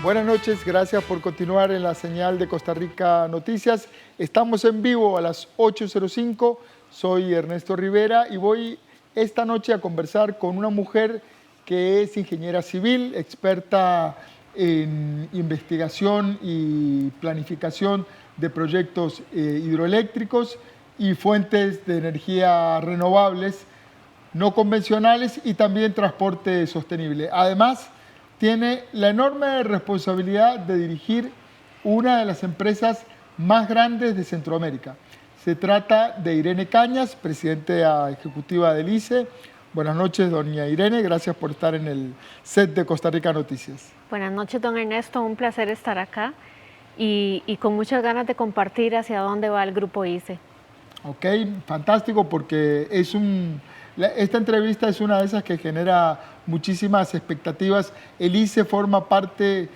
Buenas noches, gracias por continuar en la señal de Costa Rica Noticias. Estamos en vivo a las 8:05. Soy Ernesto Rivera y voy esta noche a conversar con una mujer que es ingeniera civil, experta en investigación y planificación de proyectos hidroeléctricos y fuentes de energía renovables, no convencionales y también transporte sostenible. Además, tiene la enorme responsabilidad de dirigir una de las empresas más grandes de Centroamérica. Se trata de Irene Cañas, presidenta ejecutiva del ICE. Buenas noches, doña Irene, gracias por estar en el set de Costa Rica Noticias. Buenas noches, don Ernesto, un placer estar acá y con muchas ganas de compartir hacia dónde va el Grupo ICE. Ok, fantástico, porque esta entrevista es una de esas que genera muchísimas expectativas. El ICE forma parte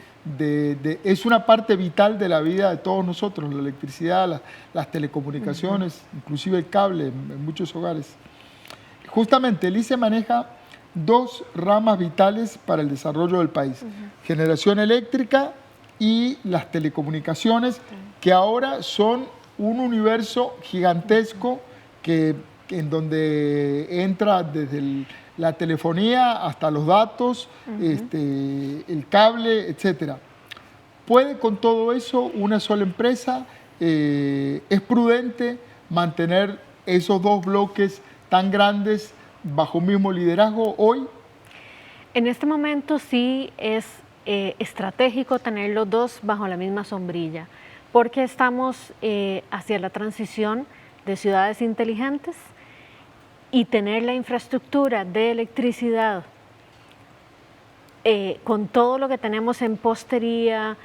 es una parte vital de la vida de todos nosotros, la electricidad, las telecomunicaciones, inclusive el cable en muchos hogares. Justamente el ICE maneja dos ramas vitales para el desarrollo del país, generación eléctrica y las telecomunicaciones, que ahora son un universo gigantesco en donde entra desde la telefonía hasta los datos, el cable, etc. ¿Puede con todo eso una sola empresa? ¿Es prudente mantener esos dos bloques tan grandes bajo un mismo liderazgo hoy? En este momento sí es estratégico tener los dos bajo la misma sombrilla, porque estamos hacia la transición de ciudades inteligentes y tener la infraestructura de electricidad con todo lo que tenemos en postería,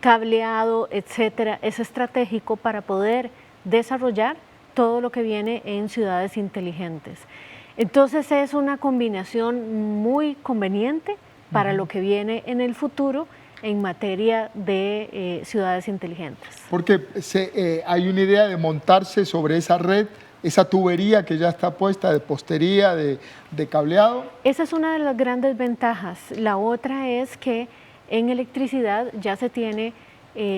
cableado, etcétera, es estratégico para poder desarrollar todo lo que viene en ciudades inteligentes. Entonces es una combinación muy conveniente para lo que viene en el futuro en materia de ciudades inteligentes. Porque hay una idea de montarse sobre esa red, esa tubería que ya está puesta de postería, de cableado. Esa es una de las grandes ventajas. La otra es que en electricidad ya se tiene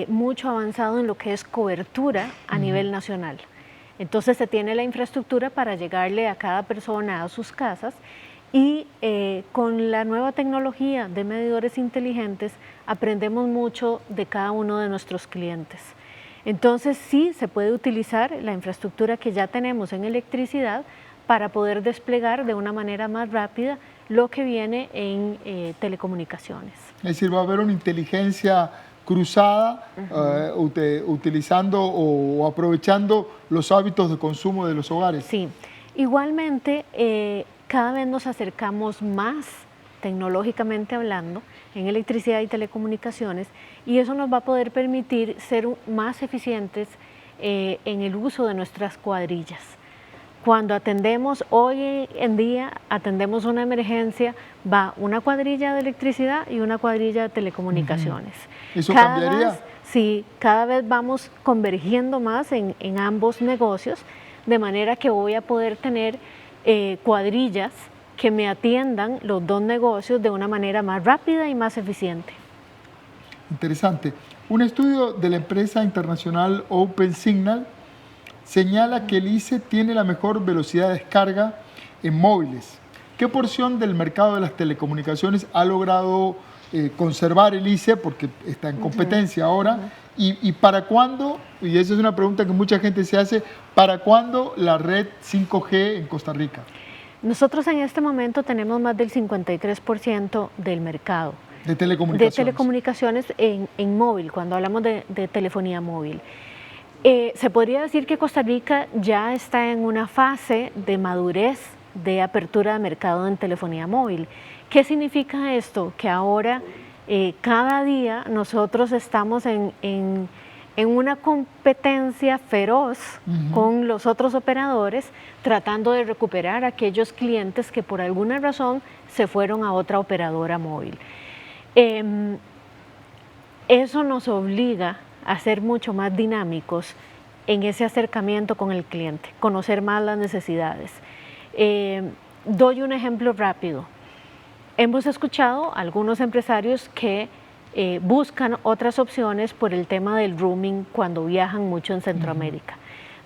mucho avanzado en lo que es cobertura a nivel nacional. Entonces se tiene la infraestructura para llegarle a cada persona a sus casas y con la nueva tecnología de medidores inteligentes aprendemos mucho de cada uno de nuestros clientes. Entonces sí se puede utilizar la infraestructura que ya tenemos en electricidad para poder desplegar de una manera más rápida lo que viene en telecomunicaciones. Es decir, va a haber una inteligencia cruzada utilizando o aprovechando los hábitos de consumo de los hogares. Sí, igualmente cada vez nos acercamos más tecnológicamente hablando en electricidad y telecomunicaciones y eso nos va a poder permitir ser más eficientes en el uso de nuestras cuadrillas. Cuando atendemos, hoy en día, atendemos una emergencia, va una cuadrilla de electricidad y una cuadrilla de telecomunicaciones. ¿Eso cambiaría? Sí, cada vez vamos convergiendo más en ambos negocios, de manera que voy a poder tener cuadrillas que me atiendan los dos negocios de una manera más rápida y más eficiente. Interesante. Un estudio de la empresa internacional OpenSignal señala que el ICE tiene la mejor velocidad de descarga en móviles. ¿Qué porción del mercado de las telecomunicaciones ha logrado conservar el ICE, porque está en competencia ahora? ¿Y para cuándo, y esa es una pregunta que mucha gente se hace, para cuándo la red 5G en Costa Rica? Nosotros en este momento tenemos más del 53% del mercado. De telecomunicaciones. De telecomunicaciones en móvil, cuando hablamos de telefonía móvil. Se podría decir que Costa Rica ya está en una fase de madurez de apertura de mercado en telefonía móvil. ¿Qué significa esto? Que ahora cada día nosotros estamos en una competencia feroz con los otros operadores, tratando de recuperar a aquellos clientes que por alguna razón se fueron a otra operadora móvil. Eso nos obliga a ser mucho más dinámicos en ese acercamiento con el cliente, conocer más las necesidades. Doy un ejemplo rápido. hemos escuchado a algunos empresarios que buscan otras opciones por el tema del roaming cuando viajan mucho en Centroamérica.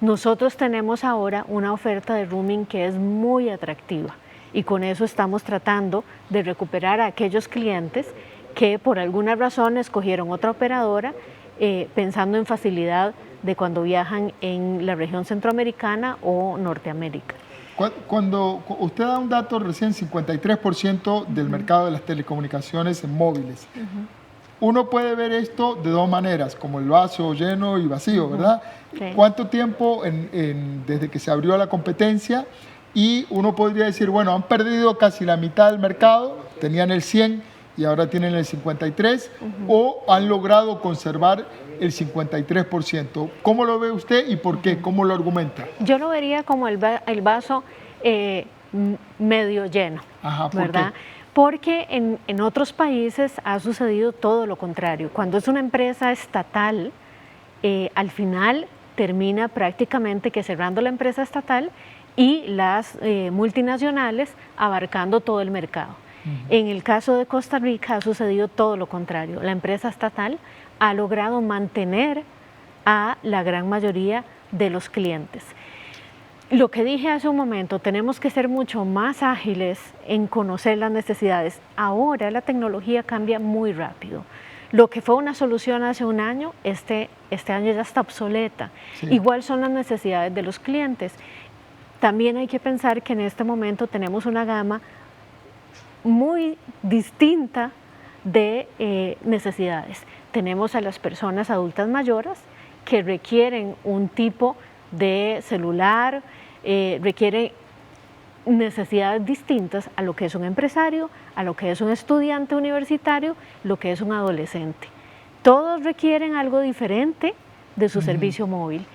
Nosotros tenemos ahora una oferta de roaming que es muy atractiva y con eso estamos tratando de recuperar a aquellos clientes que por alguna razón escogieron otra operadora pensando en facilidad de cuando viajan en la región centroamericana o Norteamérica. Cuando usted da un dato recién, 53% del mercado de las telecomunicaciones en móviles. Uno puede ver esto de dos maneras, como el vaso lleno y vacío, ¿verdad? Sí. ¿Cuánto tiempo desde que se abrió la competencia? Y uno podría decir, bueno, han perdido casi la mitad del mercado, tenían el 100 y ahora tienen el 53, o han logrado conservar el 53%. ¿Cómo lo ve usted y por qué? ¿Cómo lo argumenta? Yo lo vería como el vaso medio lleno, Ajá, ¿por ¿verdad? qué? Porque en otros países ha sucedido todo lo contrario. Cuando es una empresa estatal, al final termina prácticamente que cerrando la empresa estatal y las multinacionales abarcando todo el mercado. En el caso de Costa Rica ha sucedido todo lo contrario. La empresa estatal ha logrado mantener a la gran mayoría de los clientes. Lo que dije hace un momento, tenemos que ser mucho más ágiles en conocer las necesidades. Ahora la tecnología cambia muy rápido. Lo que fue una solución hace un año, este año ya está obsoleta. Sí. Igual son las necesidades de los clientes. También hay que pensar que en este momento tenemos una gama muy distinta de necesidades. Tenemos a las personas adultas mayores que requieren un tipo de celular, requieren necesidades distintas a lo que es un empresario, a lo que es un estudiante universitario, lo que es un adolescente. Todos requieren algo diferente de su servicio móvil.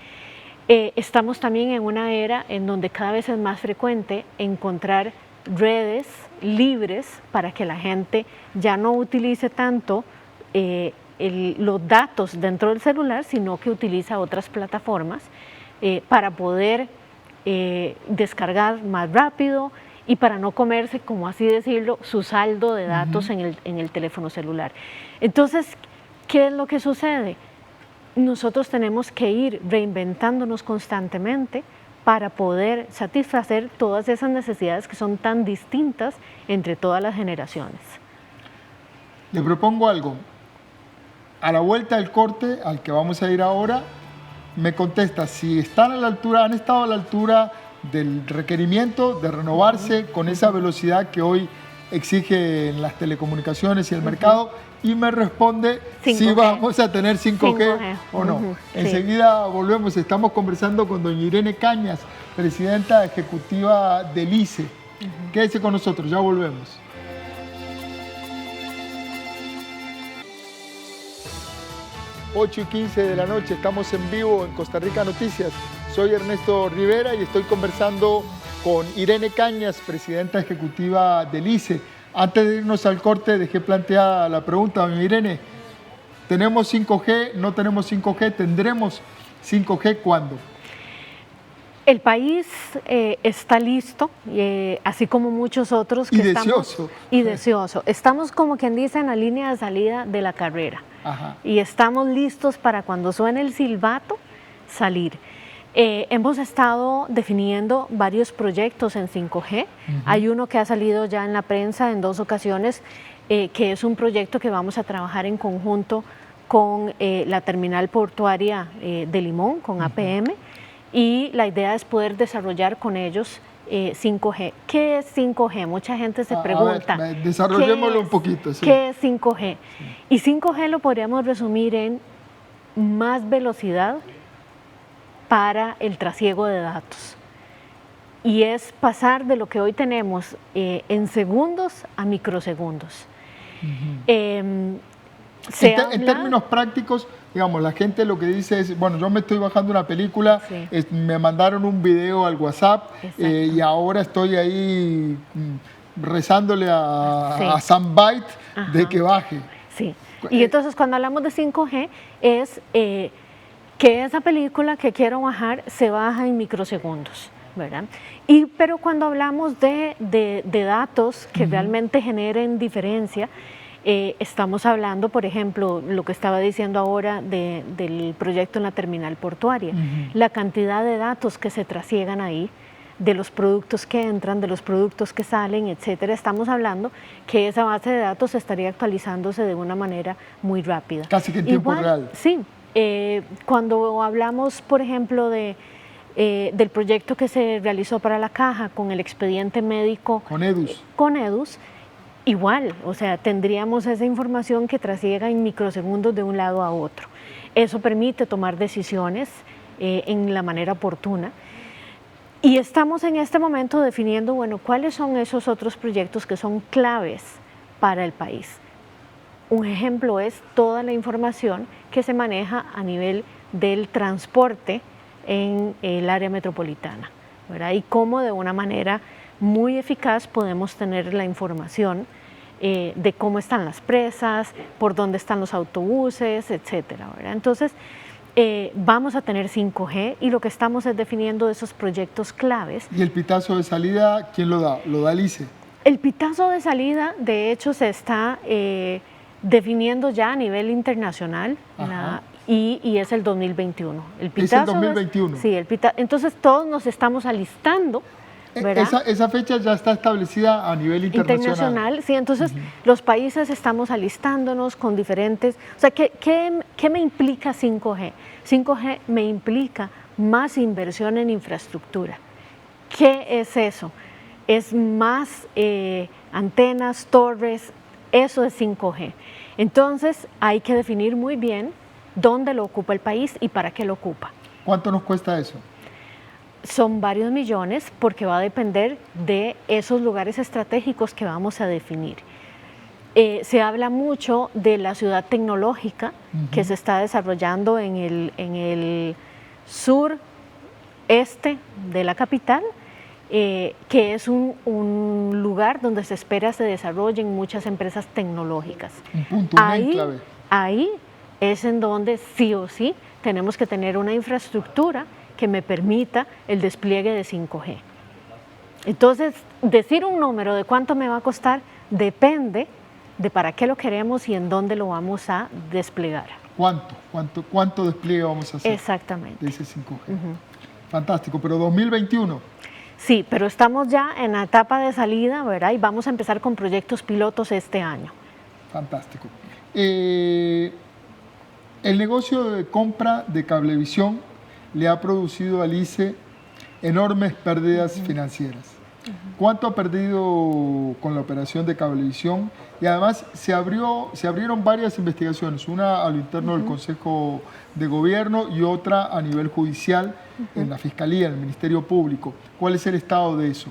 Estamos también en una era en donde cada vez es más frecuente encontrar redes libres para que la gente ya no utilice tanto los datos dentro del celular, sino que utiliza otras plataformas para poder descargar más rápido y para no comerse, como así decirlo, su saldo de datos en el teléfono celular. Entonces, ¿qué es lo que sucede? Nosotros tenemos que ir reinventándonos constantemente para poder satisfacer todas esas necesidades que son tan distintas entre todas las generaciones. Le propongo algo. A la vuelta del corte, al que vamos a ir ahora, me contesta si están a la altura, han estado a la altura del requerimiento de renovarse con esa velocidad que hoy exigen las telecomunicaciones y el mercado, y me responde 5G. Si vamos a tener 5G o no. Enseguida volvemos, estamos conversando con doña Irene Cañas, presidenta ejecutiva del ICE. Quédese con nosotros, ya volvemos. (8:15 de la noche), estamos en vivo en Costa Rica Noticias. Soy Ernesto Rivera y estoy conversando con Irene Cañas, presidenta ejecutiva del ICE. Antes de irnos al corte, dejé planteada la pregunta, doña Irene, ¿tenemos 5G? ¿No tenemos 5G? ¿Tendremos 5G cuándo? El país está listo, así como muchos otros. Y deseoso. Y deseoso. Estamos, como quien dice, en la línea de salida de la carrera. Ajá. Y estamos listos para cuando suene el silbato, salir. Hemos estado definiendo varios proyectos en 5G. Hay uno que ha salido ya en la prensa en 2 ocasiones, que es un proyecto que vamos a trabajar en conjunto con la terminal portuaria de Limón, con APM, y la idea es poder desarrollar con ellos 5G. ¿Qué es 5G? Mucha gente se pregunta. A ver, desarrollémoslo un poquito. Sí. ¿Qué es 5G? Sí. Y 5G lo podríamos resumir en más velocidad para el trasiego de datos. Y es pasar de lo que hoy tenemos en segundos a microsegundos. En términos prácticos, digamos, la gente lo que dice es, bueno, yo me estoy bajando una película, sí, me mandaron un video al WhatsApp y ahora estoy ahí rezándole a Soundbite de que baje. Sí, y entonces cuando hablamos de 5G es que esa película que quiero bajar se baja en microsegundos. ¿verdad? Pero cuando hablamos de datos que realmente generen diferencia, estamos hablando, por ejemplo, lo que estaba diciendo ahora del proyecto en la terminal portuaria, la cantidad de datos que se trasiegan ahí, de los productos que entran, de los productos que salen, etcétera. Estamos hablando que esa base de datos estaría actualizándose de una manera muy rápida. Casi que en tiempo real. Sí. Cuando hablamos, por ejemplo, del proyecto que se realizó para la Caja con el expediente médico. Con EDUS, igual, o sea, tendríamos esa información que trasiega en microsegundos de un lado a otro. Eso permite tomar decisiones en la manera oportuna. Y estamos en este momento definiendo, bueno, cuáles son esos otros proyectos que son claves para el país. Un ejemplo es toda la información que se maneja a nivel del transporte en el área metropolitana, ¿verdad? Y cómo de una manera muy eficaz podemos tener la información de cómo están las presas, por dónde están los autobuses, etcétera, ¿verdad? Entonces, vamos a tener 5G y lo que estamos es definiendo esos proyectos claves. ¿Y el pitazo de salida quién lo da? ¿Lo da el ICE? El pitazo de salida, de hecho, se está definiendo ya a nivel internacional y es el 2021. ¿Es el 2021? Sí, entonces todos nos estamos alistando. Esa fecha ya está establecida a nivel internacional. Sí, entonces los países estamos alistándonos con diferentes. O sea, ¿qué me implica 5G? 5G me implica más inversión en infraestructura. ¿Qué es eso? Es más antenas, torres, eso es 5G. Entonces hay que definir muy bien dónde lo ocupa el país y para qué lo ocupa. ¿Cuánto nos cuesta eso? Son varios millones porque va a depender de esos lugares estratégicos que vamos a definir. Se habla mucho de la ciudad tecnológica que se está desarrollando en el sureste de la capital, que es un lugar donde se espera se desarrollen muchas empresas tecnológicas. Un punto, clave. Ahí es en donde sí o sí tenemos que tener una infraestructura que me permita el despliegue de 5G. Entonces, decir un número de cuánto me va a costar depende de para qué lo queremos y en dónde lo vamos a desplegar. ¿Cuánto despliegue vamos a hacer? Exactamente. De ese 5G. Fantástico, pero 2021. Sí, pero estamos ya en la etapa de salida, ¿verdad? Y vamos a empezar con proyectos pilotos este año. Fantástico. El negocio de compra de Cablevisión le ha producido al ICE enormes pérdidas financieras. ¿Cuánto ha perdido con la operación de Cablevisión? Y además se abrieron varias investigaciones, una a lo interno del Consejo de Gobierno y otra a nivel judicial en la Fiscalía, en el Ministerio Público. ¿Cuál es el estado de eso,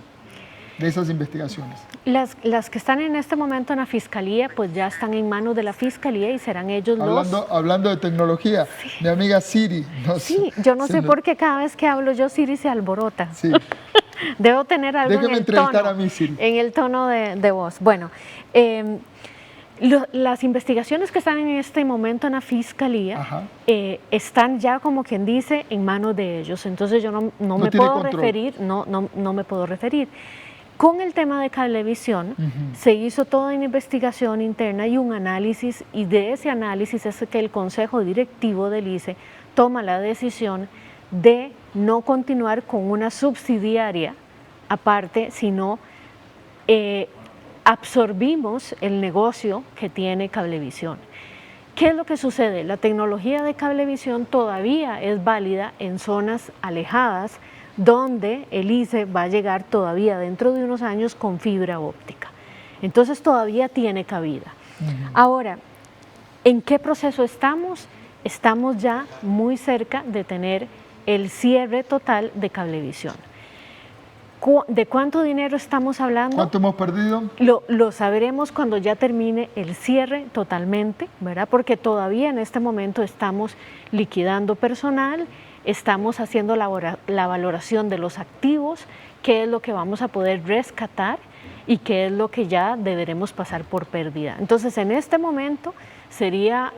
de esas investigaciones? Las que están en este momento en la Fiscalía, pues ya están en manos de la Fiscalía y serán ellos Hablando de tecnología, mi amiga Siri. Yo no sé por qué cada vez que hablo yo Siri se alborota. Sí. Debo tener algo Déjeme entrevistar a mí, Siri. En el tono de voz. Bueno, las investigaciones que están en este momento en la Fiscalía están ya, como quien dice, en manos de ellos. Entonces yo no me puedo referir, no me puedo referir. Con el tema de Cablevisión se hizo toda una investigación interna y un análisis, y de ese análisis es que el Consejo Directivo del ICE toma la decisión de no continuar con una subsidiaria aparte, sino absorbimos el negocio que tiene Cablevisión. ¿Qué es lo que sucede? La tecnología de Cablevisión todavía es válida en zonas alejadas, donde el ICE va a llegar todavía dentro de unos años con fibra óptica. Entonces todavía tiene cabida. Ahora, ¿en qué proceso estamos? Estamos ya muy cerca de tener el cierre total de Cablevisión. ¿De cuánto dinero estamos hablando? ¿Cuánto hemos perdido? Lo sabremos cuando ya termine el cierre totalmente, ¿verdad? Porque todavía en este momento estamos liquidando personal, estamos haciendo la valoración de los activos, qué es lo que vamos a poder rescatar y qué es lo que ya deberemos pasar por pérdida. Entonces, en este momento sería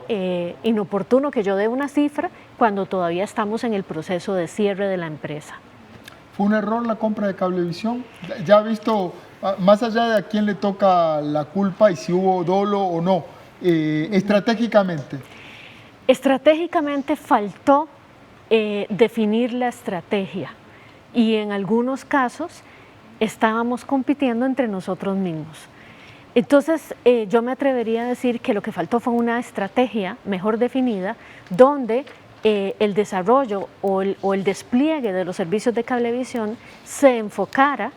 inoportuno que yo dé una cifra cuando todavía estamos en el proceso de cierre de la empresa. ¿Fue un error la compra de Cablevisión? Ya ha visto, más allá de a quién le toca la culpa y si hubo dolo o no, estratégicamente. Estratégicamente faltó definir la estrategia y en algunos casos estábamos compitiendo entre nosotros mismos. Entonces yo me atrevería a decir que lo que faltó fue una estrategia mejor definida donde el desarrollo o el despliegue de los servicios de cablevisión se enfocara,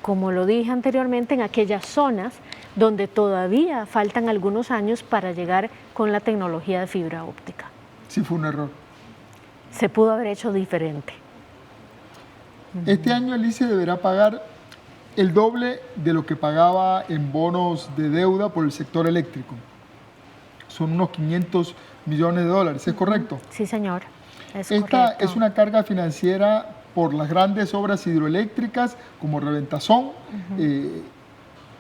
como lo dije anteriormente, en aquellas zonas donde todavía faltan algunos años para llegar con la tecnología de fibra óptica. Sí, fue un error. Se pudo haber hecho diferente. Este año el ICE deberá pagar el doble de lo que pagaba en bonos de deuda por el sector eléctrico. Son unos 500 millones de dólares, ¿es correcto? Sí, señor. Esta es una carga financiera por las grandes obras hidroeléctricas como Reventazón.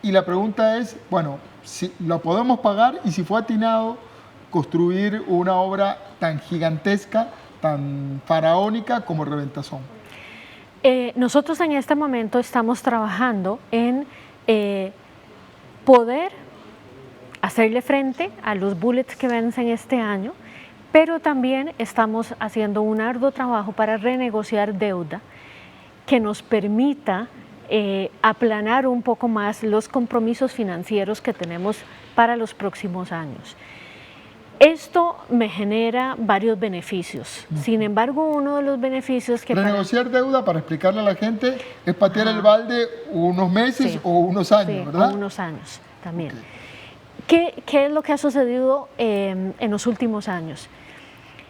Y la pregunta es, bueno, si la podemos pagar y si fue atinado construir una obra tan gigantesca, tan faraónica como Reventazón. Nosotros en este momento estamos trabajando en poder hacerle frente a los bullets que vencen este año, pero también estamos haciendo un arduo trabajo para renegociar deuda que nos permita aplanar un poco más los compromisos financieros que tenemos para los próximos años. Esto me genera varios beneficios. Sin embargo, uno de los beneficios que... Renegociar deuda, para explicarle a la gente, es patear el balde unos meses, sí, o unos años, sí, ¿verdad? O unos años también. Okay. ¿Qué es lo que ha sucedido en los últimos años?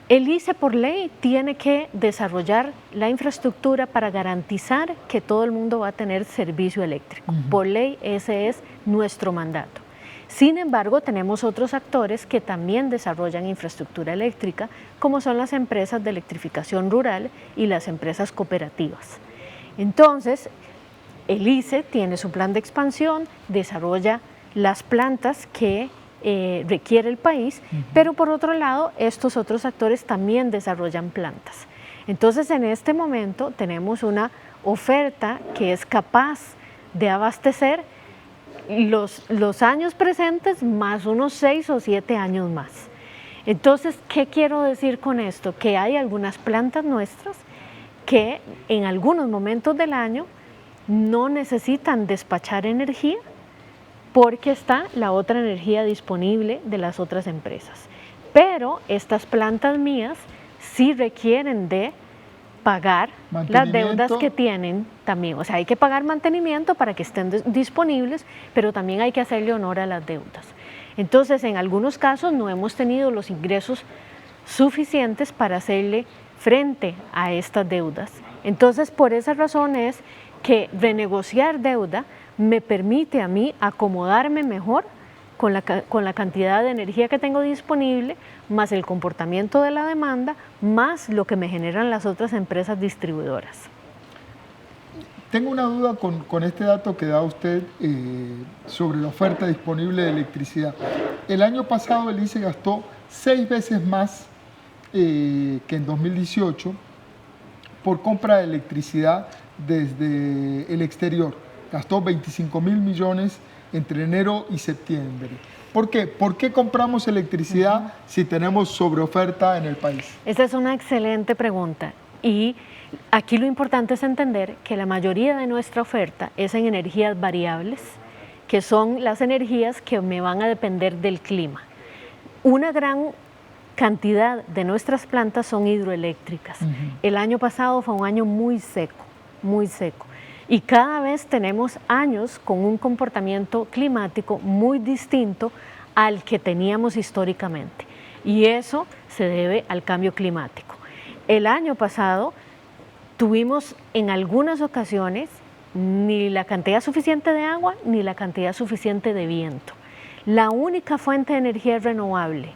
El ICE por ley tiene que desarrollar la infraestructura para garantizar que todo el mundo va a tener servicio eléctrico. Por ley ese es nuestro mandato. Sin embargo, tenemos otros actores que también desarrollan infraestructura eléctrica, como son las empresas de electrificación rural y las empresas cooperativas. Entonces, el ICE tiene su plan de expansión, desarrolla las plantas que requiere el país, pero por otro lado, estos otros actores también desarrollan plantas. Entonces, en este momento tenemos una oferta que es capaz de abastecer los años presentes más unos 6 o 7 años más. Entonces, ¿qué quiero decir con esto? Que hay algunas plantas nuestras que en algunos momentos del año no necesitan despachar energía porque está la otra energía disponible de las otras empresas. Pero estas plantas mías sí requieren de pagar las deudas que tienen también. O sea, hay que pagar mantenimiento para que estén disponibles, pero también hay que hacerle honor a las deudas. Entonces, en algunos casos no hemos tenido los ingresos suficientes para hacerle frente a estas deudas. Entonces, por esa razón es que renegociar deuda me permite a mí acomodarme mejor con la cantidad de energía que tengo disponible, más el comportamiento de la demanda, más lo que me generan las otras empresas distribuidoras. Tengo una duda con este dato que da usted sobre la oferta disponible de electricidad. El año pasado el ICE gastó 6 veces más que en 2018 por compra de electricidad desde el exterior. Gastó 25.000 millones entre enero y septiembre. ¿Por qué? ¿Por qué compramos electricidad si tenemos sobreoferta en el país? Esa es una excelente pregunta y aquí lo importante es entender que la mayoría de nuestra oferta es en energías variables, que son las energías que me van a depender del clima. Una gran cantidad de nuestras plantas son hidroeléctricas. El año pasado fue un año muy seco, muy seco. Y cada vez tenemos años con un comportamiento climático muy distinto al que teníamos históricamente. Y eso se debe al cambio climático. El año pasado tuvimos en algunas ocasiones ni la cantidad suficiente de agua ni la cantidad suficiente de viento. La única fuente de energía renovable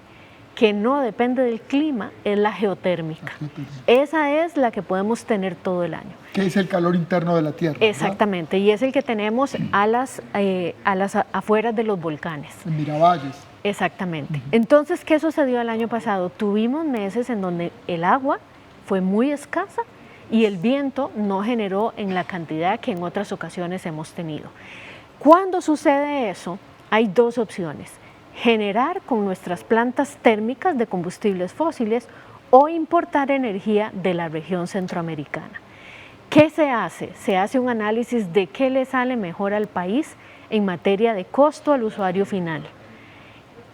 que no depende del clima es la geotérmica. Esa es la que podemos tener todo el año. Que es el calor interno de la Tierra. Exactamente, ¿verdad? Y es el que tenemos a las afueras de los volcanes. En Miravalles. Exactamente. Entonces, ¿qué sucedió el año pasado? Tuvimos meses en donde el agua fue muy escasa y el viento no generó en la cantidad que en otras ocasiones hemos tenido. Cuando sucede eso, hay dos opciones: generar con nuestras plantas térmicas de combustibles fósiles o importar energía de la región centroamericana. ¿Qué se hace? Se hace un análisis de qué le sale mejor al país en materia de costo al usuario final.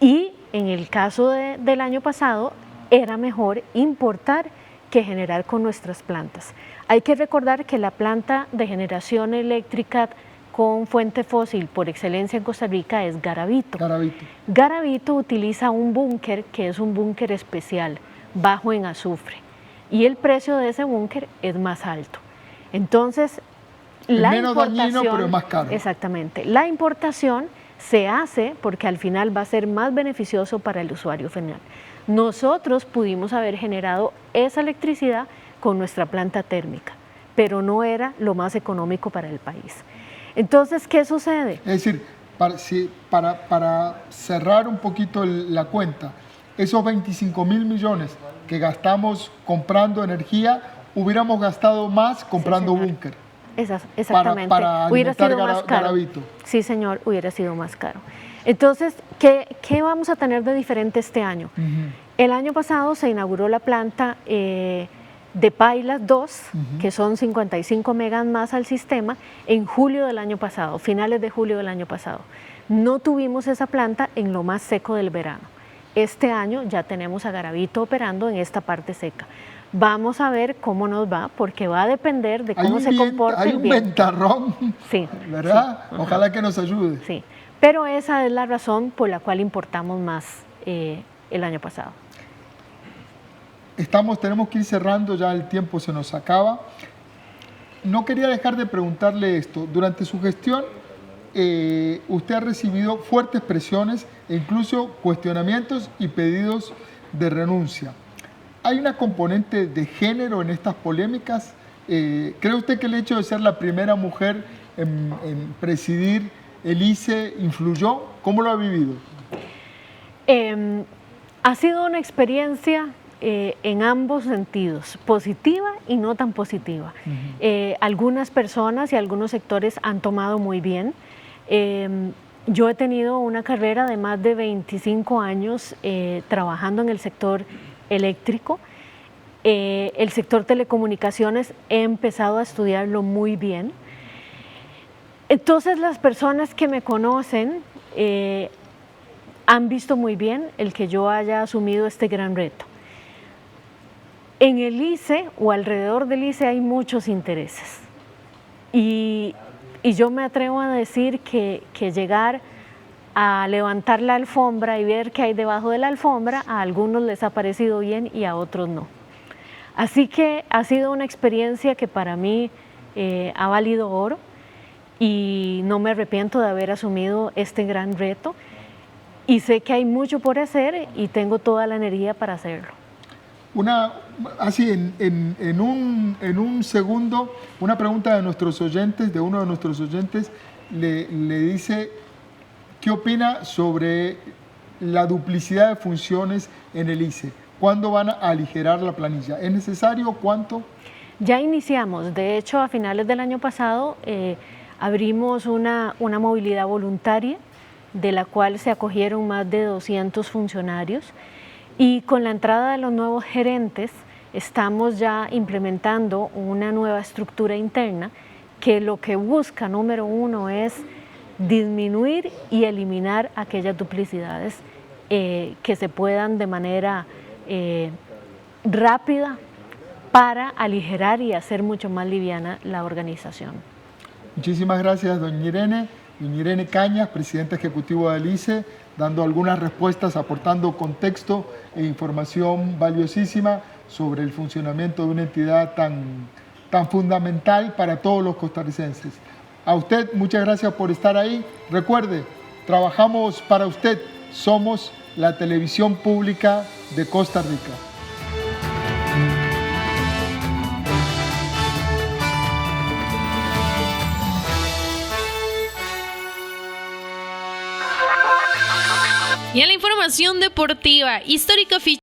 Y en el caso del año pasado, era mejor importar que generar con nuestras plantas. Hay que recordar que la planta de generación eléctrica con fuente fósil por excelencia en Costa Rica es Garavito. Garavito utiliza un búnker que es un búnker especial, bajo en azufre, y el precio de ese búnker es más alto. Entonces, la menos dañino, pero es más caro. Exactamente. La importación se hace porque al final va a ser más beneficioso para el usuario final. Nosotros pudimos haber generado esa electricidad con nuestra planta térmica, pero no era lo más económico para el país. Entonces, ¿qué sucede? Es decir, para cerrar un poquito la cuenta, esos 25.000 millones que gastamos comprando energía, hubiéramos gastado más comprando búnker. Exactamente. Para hubiera sido más caro. Garavito. Sí, señor, hubiera sido más caro. Entonces, ¿qué vamos a tener de diferente este año? El año pasado se inauguró la planta de Pailas 2, que son 55 megas más al sistema, en julio del año pasado, finales de julio del año pasado. No tuvimos esa planta en lo más seco del verano. Este año ya tenemos a Garavito operando en esta parte seca. Vamos a ver cómo nos va, porque va a depender de cómo se comporte el viento. Hay un ventarrón, sí, ¿verdad? Sí. Ojalá que nos ayude. Sí, pero esa es la razón por la cual importamos más el año pasado. Tenemos que ir cerrando, ya el tiempo se nos acaba. No quería dejar de preguntarle esto. Durante su gestión, usted ha recibido fuertes presiones e incluso cuestionamientos y pedidos de renuncia. ¿Hay una componente de género en estas polémicas? ¿Cree usted que el hecho de ser la primera mujer en presidir el ICE influyó? ¿Cómo lo ha vivido? Ha sido una experiencia en ambos sentidos, positiva y no tan positiva. Algunas personas y algunos sectores han tomado muy bien. Yo he tenido una carrera de más de 25 años trabajando en el sector eléctrico. El sector telecomunicaciones he empezado a estudiarlo muy bien. Entonces las personas que me conocen han visto muy bien el que yo haya asumido este gran reto. En el ICE o alrededor del ICE hay muchos intereses y yo me atrevo a decir que llegar a levantar la alfombra y ver qué hay debajo de la alfombra, a algunos les ha parecido bien y a otros no. Así que ha sido una experiencia que para mí ha valido oro y no me arrepiento de haber asumido este gran reto y sé que hay mucho por hacer y tengo toda la energía para hacerlo. Así en un segundo, una pregunta de nuestros oyentes, de uno de nuestros oyentes, le dice, ¿qué opina sobre la duplicidad de funciones en el ICE? ¿Cuándo van a aligerar la planilla? ¿Es necesario? ¿Cuánto? Ya iniciamos, de hecho a finales del año pasado abrimos una movilidad voluntaria de la cual se acogieron más de 200 funcionarios. Y con la entrada de los nuevos gerentes estamos ya implementando una nueva estructura interna que lo que busca, número uno, es disminuir y eliminar aquellas duplicidades que se puedan de manera rápida para aligerar y hacer mucho más liviana la organización. Muchísimas gracias, doña Irene Cañas, presidenta ejecutiva del ICE, dando algunas respuestas, aportando contexto e información valiosísima sobre el funcionamiento de una entidad tan fundamental para todos los costarricenses. A usted, muchas gracias por estar ahí. Recuerde, trabajamos para usted, somos la televisión pública de Costa Rica. Y en la información deportiva, histórica ficha